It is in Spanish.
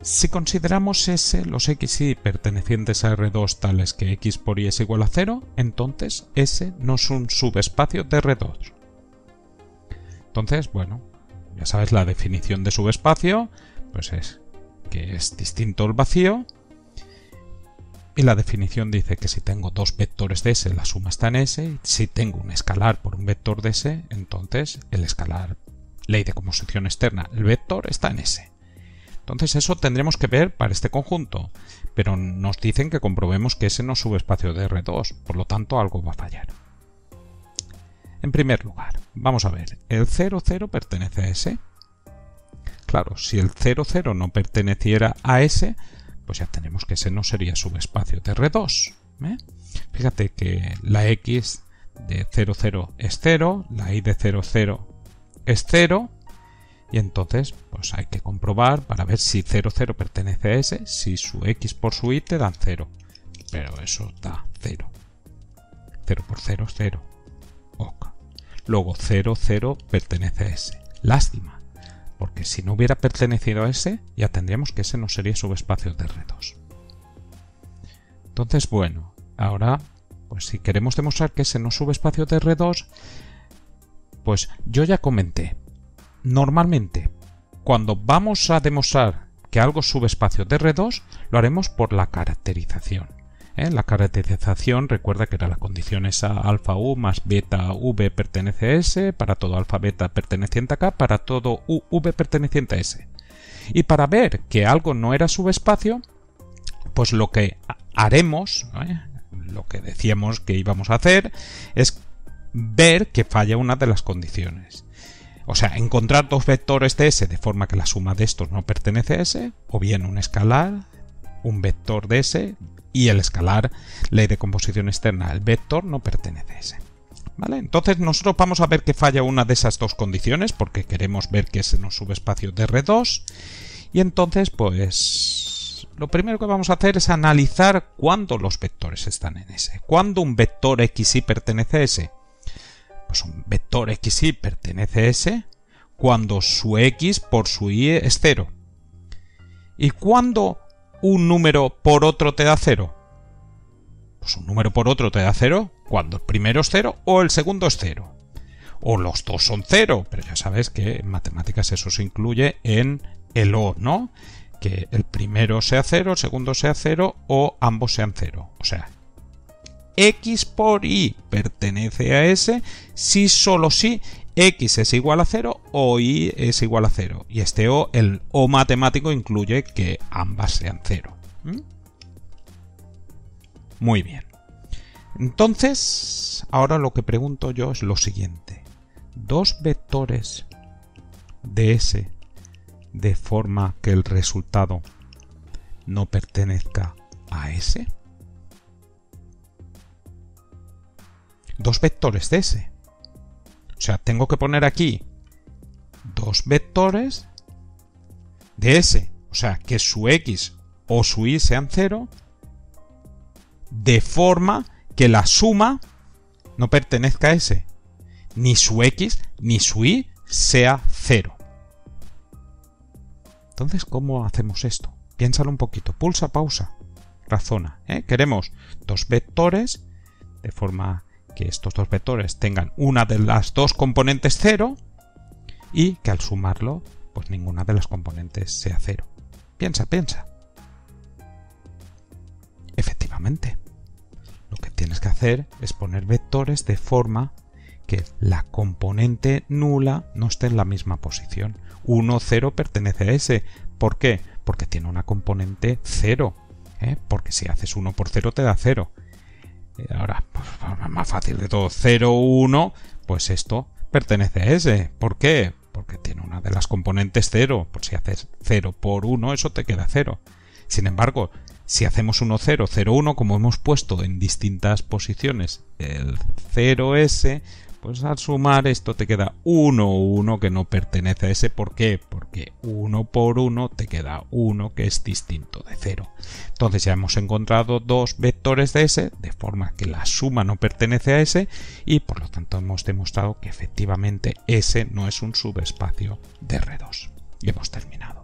Si consideramos S los xy pertenecientes a R2 tales que x por y es igual a 0, entonces S no es un subespacio de R2. Entonces, bueno, ya sabes la definición de subespacio, pues es que es distinto el vacío. Y la definición dice que si tengo dos vectores de S, la suma está en S. Y si tengo un escalar por un vector de S, entonces el escalar, ley de composición externa, el vector está en S. Entonces eso tendremos que ver para este conjunto, pero nos dicen que comprobemos que S no es subespacio de R2, por lo tanto algo va a fallar. En primer lugar, vamos a ver, el 0, 0 pertenece a S. Claro, si el 0, 0 no perteneciera a S, pues ya tenemos que S no sería subespacio de R2. Fíjate que la X de 0, 0 es 0, la Y de 0, 0 es 0, y entonces pues hay que comprobar para ver si 0, 0 pertenece a S, si su X por su Y te dan 0. Pero eso da 0. 0 por 0 es 0. Ok. Luego 0, 0 pertenece a S. Lástima, porque si no hubiera pertenecido a S, ya tendríamos que S no sería subespacio de R2. Entonces, bueno, ahora, pues si queremos demostrar que S no es subespacio de R2, pues yo ya comenté, normalmente, cuando vamos a demostrar que algo es subespacio de R2, lo haremos por la caracterización. La caracterización, recuerda que era la condición esa alfa u más beta v pertenece a S, para todo alfa beta perteneciente a K, para todo u v perteneciente a S. Y para ver que algo no era subespacio, pues lo que haremos, lo que decíamos que íbamos a hacer, es ver que falla una de las condiciones. O sea, encontrar dos vectores de S de forma que la suma de estos no pertenece a S, o bien un escalar, un vector de S, y el escalar, ley de composición externa, el vector no pertenece a S. ¿Vale? Entonces nosotros vamos a ver que falla una de esas dos condiciones, porque queremos ver que S no es subespacio de R2, y entonces pues lo primero que vamos a hacer es analizar cuándo los vectores están en S. ¿Cuándo un vector xy pertenece a S? Pues un vector xy pertenece a S cuando su x por su y es 0. ¿Y cuándo un número por otro te da 0? Pues un número por otro te da 0 cuando el primero es 0 o el segundo es 0. O los dos son 0, pero ya sabes que en matemáticas eso se incluye en el o, ¿no? Que el primero sea 0, el segundo sea 0 o ambos sean 0. O sea, x por y pertenece a S si solo si x es igual a 0 o y es igual a 0. Y este o, el o matemático, incluye que ambas sean 0. Muy bien. Entonces, ahora lo que pregunto yo es lo siguiente. ¿Dos vectores de S de forma que el resultado no pertenezca a S? Dos vectores de S. O sea, tengo que poner aquí dos vectores de S. O sea, que su X o su Y sean 0, de forma que la suma no pertenezca a S. Ni su X ni su Y sea 0. Entonces, ¿cómo hacemos esto? Piénsalo un poquito. Pulsa, pausa. Razona. Queremos dos vectores de forma que estos dos vectores tengan una de las dos componentes 0 y que al sumarlo, pues ninguna de las componentes sea 0. Piensa, piensa. Efectivamente, lo que tienes que hacer es poner vectores de forma que la componente nula no esté en la misma posición. 1, 0 pertenece a S. ¿Por qué? Porque tiene una componente 0. Porque si haces 1 por 0 te da 0. Ahora, pues, más fácil de todo, 0, 1, pues esto pertenece a S. ¿Por qué? Porque tiene una de las componentes 0. Por si haces 0 por 1, eso te queda 0. Sin embargo, si hacemos 1, 0, 0, 1, como hemos puesto en distintas posiciones el 0S, pues al sumar esto te queda 1, 1 que no pertenece a S. ¿Por qué? Porque 1 por 1 te queda 1 que es distinto de 0. Entonces ya hemos encontrado dos vectores de S de forma que la suma no pertenece a S y por lo tanto hemos demostrado que efectivamente S no es un subespacio de R2. Y hemos terminado.